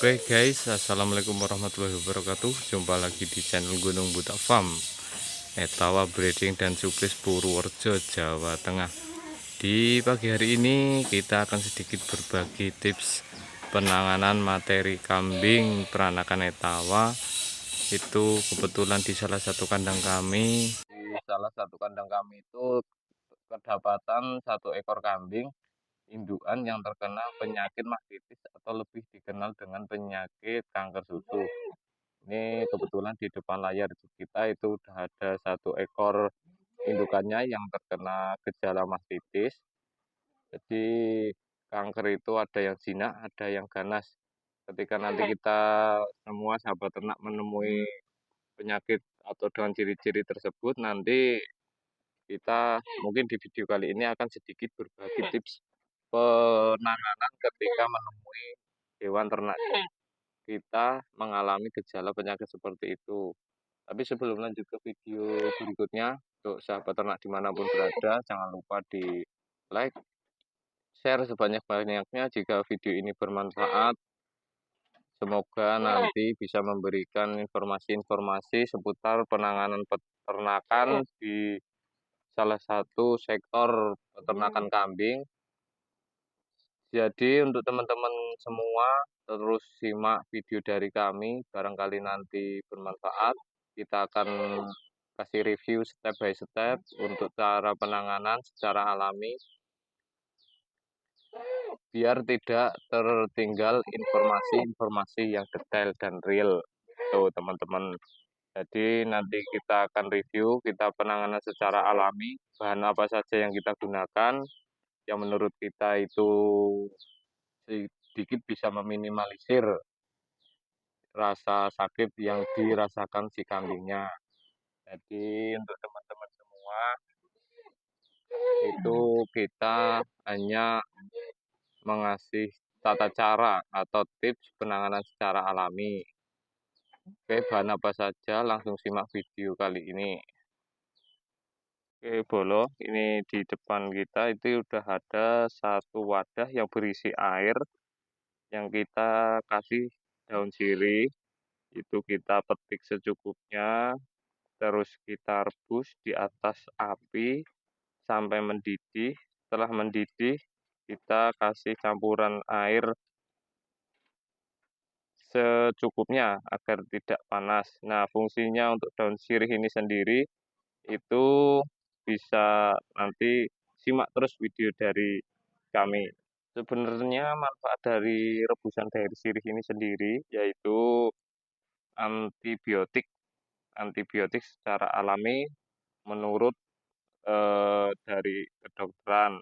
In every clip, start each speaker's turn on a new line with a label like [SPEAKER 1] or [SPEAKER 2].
[SPEAKER 1] Oke guys, assalamualaikum warahmatullahi wabarakatuh. Jumpa lagi di channel Gunung Buta Farm, Etawa Breeding dan Suplis Purworejo, Jawa Tengah. Di pagi hari ini kita akan sedikit berbagi tips penanganan materi kambing peranakan Etawa. Itu kebetulan di salah satu kandang kami. Di salah satu kandang kami itu kedapatan satu ekor kambing indukan yang terkena penyakit mastitis atau lebih dikenal dengan penyakit kanker susu. Ini kebetulan di depan layar kita itu udah ada satu ekor indukannya yang terkena gejala mastitis. Jadi kanker itu ada yang jinak, ada yang ganas. Ketika nanti kita semua sahabat ternak menemui penyakit atau dengan ciri-ciri tersebut, nanti kita mungkin di video kali ini akan sedikit berbagi tips penanganan ketika menemui hewan ternak kita mengalami gejala penyakit seperti itu. Tapi sebelum lanjut ke video berikutnya, untuk sahabat ternak dimanapun berada, jangan lupa di like, share sebanyak-banyaknya jika video ini bermanfaat. Semoga nanti bisa memberikan informasi-informasi seputar penanganan peternakan di salah satu sektor peternakan kambing. Jadi untuk teman-teman semua terus simak video dari kami, barangkali nanti bermanfaat. Kita akan kasih review step by step untuk cara penanganan secara alami, biar tidak tertinggal informasi-informasi yang detail dan real. Tuh teman-teman. Jadi nanti kita akan review, kita penanganan secara alami, bahan apa saja yang kita gunakan, yang menurut kita itu sedikit bisa meminimalisir rasa sakit yang dirasakan si kambingnya. Jadi untuk teman-teman semua itu kita hanya mengasih tata cara atau tips penanganan secara alami. Oke, bahan apa saja langsung simak video kali ini. Oke, Bolo, ini di depan kita itu udah ada satu wadah yang berisi air yang kita kasih daun sirih. Itu kita petik secukupnya, terus kita rebus di atas api sampai mendidih. Setelah mendidih, kita kasih campuran air secukupnya agar tidak panas. Nah, fungsinya untuk daun sirih ini sendiri itu bisa nanti simak terus video dari kami. Sebenarnya manfaat dari rebusan daun sirih ini sendiri yaitu antibiotik. Antibiotik secara alami menurut dari kedokteran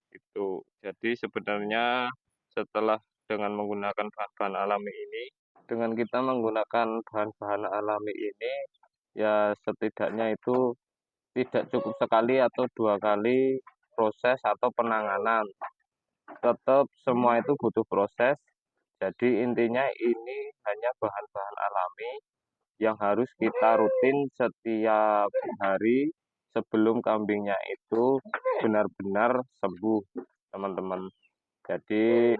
[SPEAKER 1] itu. Jadi sebenarnya setelah dengan menggunakan bahan-bahan alami ini, dengan kita menggunakan bahan-bahan alami ini, ya setidaknya itu tidak cukup sekali atau dua kali proses atau penanganan. Tetap semua itu butuh proses. Jadi intinya ini hanya bahan-bahan alami yang harus kita rutin setiap hari sebelum kambingnya itu benar-benar sembuh, teman-teman. Jadi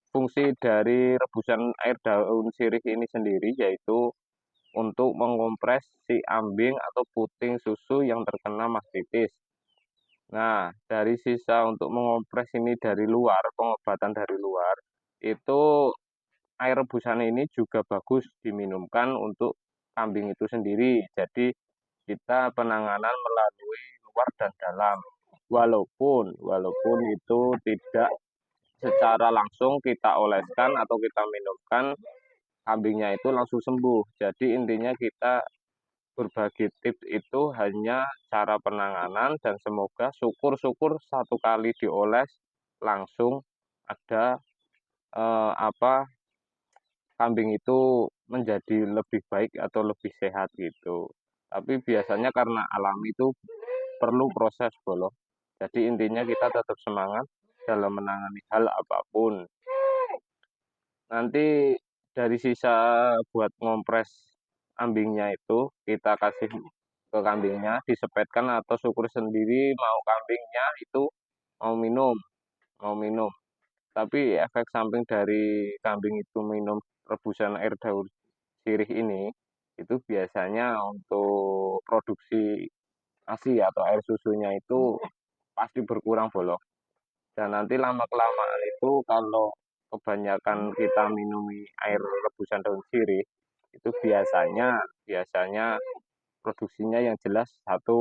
[SPEAKER 1] fungsi dari rebusan air daun sirih ini sendiri yaitu untuk mengompres si ambing atau puting susu yang terkena mastitis. Nah, dari sisa untuk mengompres ini dari luar, pengobatan dari luar, itu air rebusan ini juga bagus diminumkan untuk kambing itu sendiri. Jadi kita penanganan melalui luar dan dalam. Walaupun itu tidak secara langsung kita oleskan atau kita minumkan, kambingnya itu langsung sembuh. Jadi intinya kita berbagi tips itu hanya cara penanganan dan semoga syukur-syukur satu kali dioles langsung ada kambing itu menjadi lebih baik atau lebih sehat gitu. Tapi biasanya karena alami itu perlu proses Bolo. Jadi intinya kita tetap semangat dalam menangani hal apapun. Nanti dari sisa buat ngompres ambingnya itu kita kasih ke kambingnya, disepetkan atau syukur sendiri mau kambingnya itu mau minum, mau minum. Tapi efek samping dari kambing itu minum rebusan air daun sirih ini, itu biasanya untuk produksi ASI atau air susunya itu pasti berkurang bolong. Dan nanti lama-kelamaan itu kalau kebanyakan kita minumi air rebusan daun sirih, itu biasanya biasanya produksinya yang jelas satu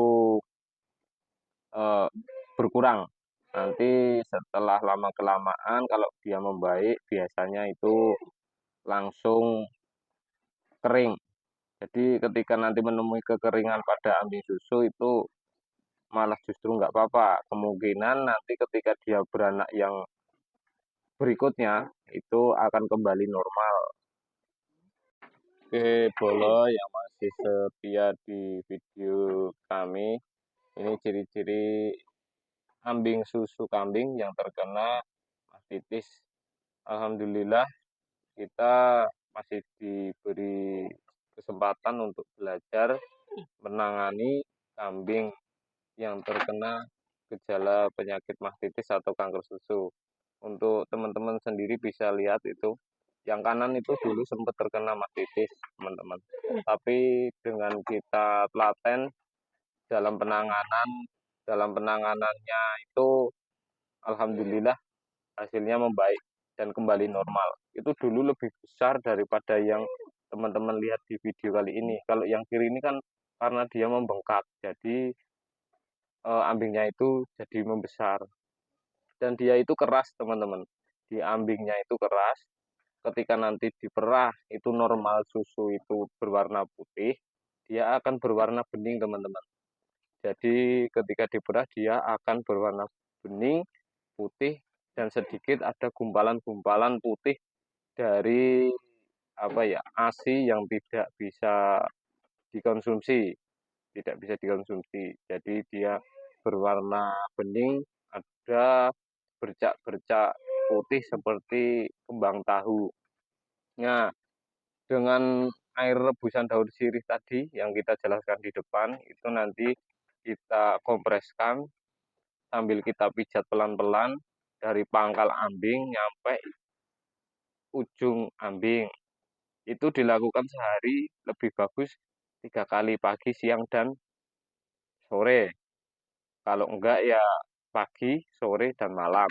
[SPEAKER 1] eh, berkurang. Nanti setelah lama-kelamaan kalau dia membaik, biasanya itu langsung kering. Jadi ketika nanti menemui kekeringan pada ambing susu itu malah justru nggak apa-apa. Kemungkinan nanti ketika dia beranak yang berikutnya itu akan kembali normal. Oke, Bolo yang masih setia di video kami, ini ciri-ciri ambing susu kambing yang terkena mastitis. Alhamdulillah kita masih diberi kesempatan untuk belajar menangani kambing yang terkena gejala penyakit mastitis atau kanker susu. Untuk teman-teman sendiri bisa lihat itu, yang kanan itu dulu sempat terkena mastitis, teman-teman. Tapi dengan kita telaten dalam penanganannya itu, alhamdulillah hasilnya membaik dan kembali normal. Itu dulu lebih besar daripada yang teman-teman lihat di video kali ini. Kalau yang kiri ini kan karena dia membengkak, jadi ambingnya itu jadi membesar. Dan dia itu keras, teman-teman. Di ambingnya itu keras. Ketika nanti diperah, itu normal susu itu berwarna putih, dia akan berwarna bening, teman-teman. Jadi ketika diperah, dia akan berwarna bening, putih, dan sedikit ada gumpalan-gumpalan putih dari apa ya, ASI yang tidak bisa dikonsumsi, tidak bisa dikonsumsi. Jadi dia berwarna bening, ada bercak-bercak putih seperti kembang tahu. Nah, dengan air rebusan daun sirih tadi yang kita jelaskan di depan, itu nanti kita kompreskan sambil kita pijat pelan-pelan dari pangkal ambing nyampe ujung ambing. Itu dilakukan sehari, lebih bagus 3 kali, pagi, siang, dan sore. Kalau enggak ya pagi, sore, dan malam.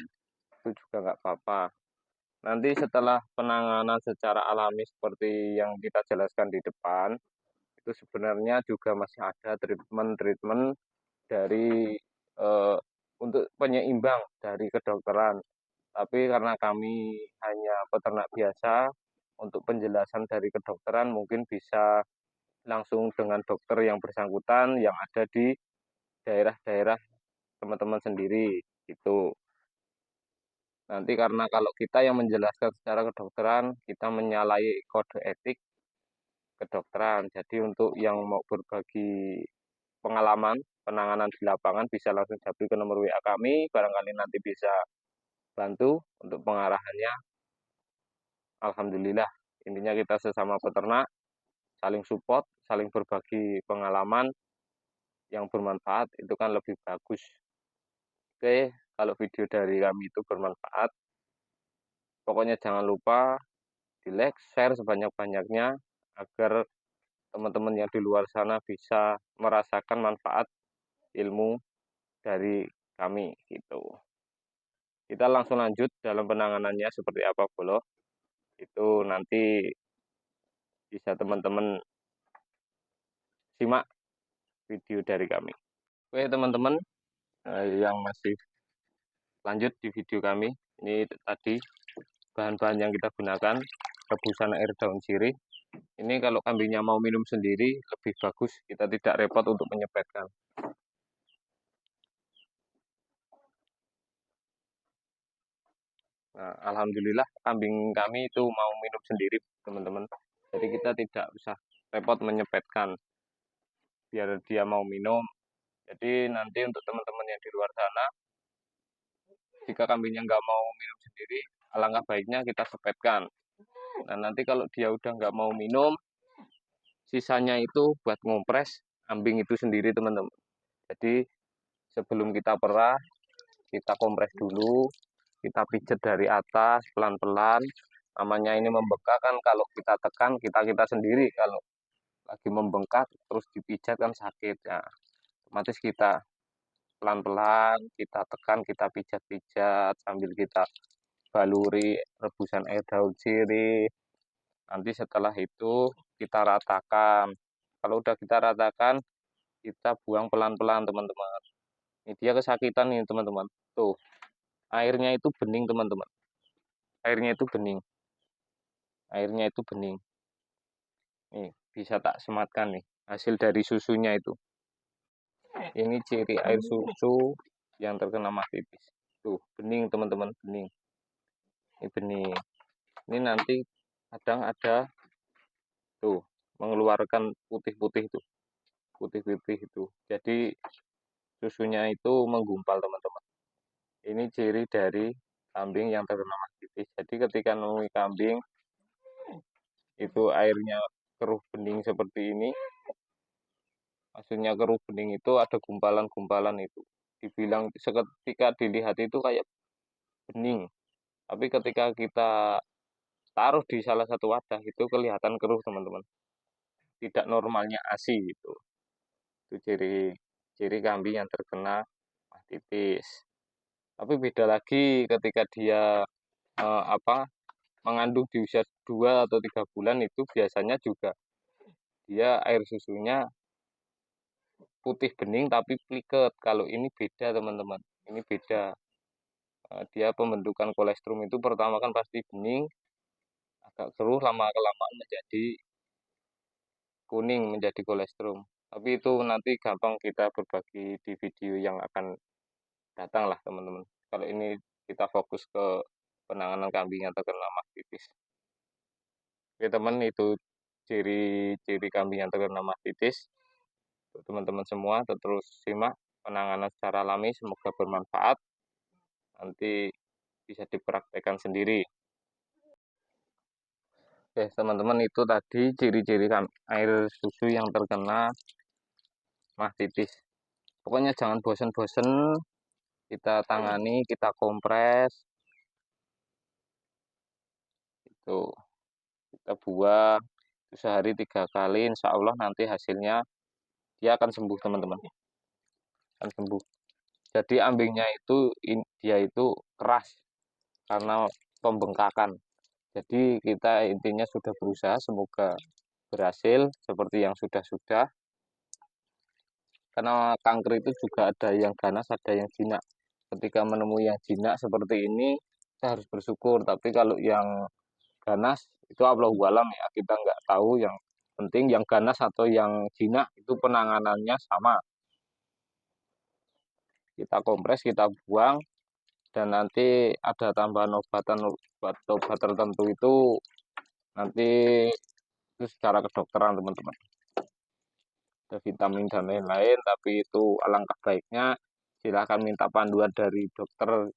[SPEAKER 1] Itu juga enggak apa-apa. Nanti setelah penanganan secara alami seperti yang kita jelaskan di depan, itu sebenarnya juga masih ada treatment-treatment dari eh, untuk penyeimbang dari kedokteran. Tapi karena kami hanya peternak biasa, untuk penjelasan dari kedokteran mungkin bisa langsung dengan dokter yang bersangkutan yang ada di daerah-daerah teman-teman sendiri. Itu nanti karena kalau kita yang menjelaskan secara kedokteran, kita menyalahi kode etik kedokteran. Jadi untuk yang mau berbagi pengalaman penanganan di lapangan bisa langsung japri ke nomor WA kami, barangkali nanti bisa bantu untuk pengarahannya. Alhamdulillah, intinya kita sesama peternak, saling support, saling berbagi pengalaman yang bermanfaat, itu kan lebih bagus. Oke, kalau video dari kami itu bermanfaat, pokoknya jangan lupa di like, share sebanyak-banyaknya, agar teman-teman yang di luar sana bisa merasakan manfaat ilmu dari kami gitu. Kita langsung lanjut dalam penanganannya seperti apa, Bolo. Itu nanti bisa teman-teman simak video dari kami. Oke, teman-teman yang masih lanjut di video kami, ini tadi bahan-bahan yang kita gunakan, rebusan air daun sirih. Ini kalau kambingnya mau minum sendiri lebih bagus, kita tidak repot untuk menyepetkan. Nah, alhamdulillah kambing kami itu mau minum sendiri, teman-teman. Jadi kita tidak usah repot menyepetkan biar dia mau minum. Jadi nanti untuk teman-teman yang di luar sana, jika kambingnya nggak mau minum sendiri, alangkah baiknya kita sepetkan. Nah nanti kalau dia udah nggak mau minum, sisanya itu buat ngompres ambing itu sendiri, teman-teman. Jadi sebelum kita perah, kita kompres dulu kita pijet dari atas pelan-pelan. Namanya ini membengkak kan, kalau kita tekan kita sendiri kalau lagi membengkak terus dipijat kan sakit ya. Otomatis kita pelan-pelan kita tekan, kita pijat-pijat sambil kita baluri rebusan air daun sirih. Nanti setelah itu kita ratakan. Kalau udah kita ratakan, kita buang pelan-pelan teman-teman. Ini dia kesakitan nih teman-teman. Tuh, airnya itu bening teman-teman. Airnya itu bening. Airnya itu bening. Nih, bisa tak sematkan nih hasil dari susunya itu. Ini ciri air susu yang terkena mastitis. Tuh, bening teman-teman, bening. Ini bening. Ini nanti kadang ada tuh mengeluarkan putih-putih itu. Putih-putih itu. Jadi susunya itu menggumpal teman-teman. Ini ciri dari kambing yang terkena mastitis. Jadi ketika menemui kambing itu airnya keruh bening seperti ini, maksudnya keruh bening itu ada gumpalan-gumpalan itu. Dibilang seketika dilihat itu kayak bening, tapi ketika kita taruh di salah satu wadah itu kelihatan keruh teman-teman. Tidak normalnya ASI itu. Itu ciri kambing yang terkena mastitis. Tapi beda lagi ketika dia apa mengandung di usia 2 atau 3 bulan itu biasanya juga dia air susunya putih bening tapi pliket. Kalau ini beda teman-teman. Ini beda. Dia pembentukan kolestrum itu pertama kan pasti bening, agak keruh lama kelamaan menjadi kuning menjadi kolestrum. Tapi itu nanti gampang kita berbagi di video yang akan datang lah teman-teman. Kalau ini kita fokus ke penanganan kambing yang terkena mastitis. Oke teman, itu ciri-ciri kambing yang terkena mastitis. Untuk teman-teman semua terus simak penanganan secara alami, semoga bermanfaat. Nanti bisa dipraktekkan sendiri. Oke teman-teman, itu tadi ciri-ciri air susu yang terkena mastitis. Pokoknya jangan bosen-bosen, kita tangani, kita kompres, itu kita buang sehari 3 kali, insya Allah nanti hasilnya dia akan sembuh teman-teman, akan sembuh. Jadi ambingnya itu dia itu keras karena pembengkakan. Jadi kita intinya sudah berusaha, semoga berhasil seperti yang sudah-sudah. Karena kanker itu juga ada yang ganas, ada yang jinak. Ketika menemui yang jinak seperti ini, kita harus bersyukur. Tapi kalau yang ganas, itu Allahu alam ya. Kita nggak tahu, yang penting yang ganas atau yang jinak itu penanganannya sama. Kita kompres, kita buang, dan nanti ada tambahan obat tertentu itu nanti itu secara kedokteran teman-teman. Ada vitamin dan lain-lain, tapi itu alangkah baiknya silahkan minta panduan dari dokter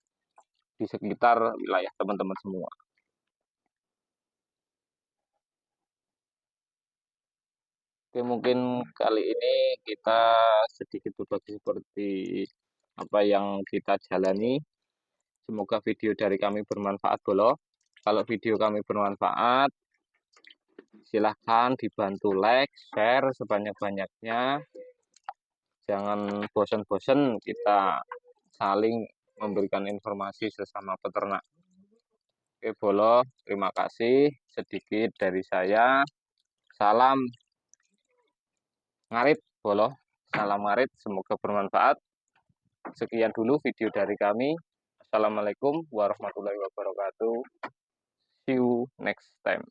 [SPEAKER 1] di sekitar wilayah teman-teman semua. Oke, mungkin kali ini kita sedikit berbagi seperti apa yang kita jalani. Semoga video dari kami bermanfaat, Bolo. Kalau video kami bermanfaat, silahkan dibantu like, share sebanyak-banyaknya. Jangan bosan-bosan kita saling memberikan informasi sesama peternak. Oke, Bolo, terima kasih sedikit dari saya. Salam ngarit, Bolo. Salam ngarit, semoga bermanfaat. Sekian dulu video dari kami. Assalamualaikum warahmatullahi wabarakatuh. See you next time.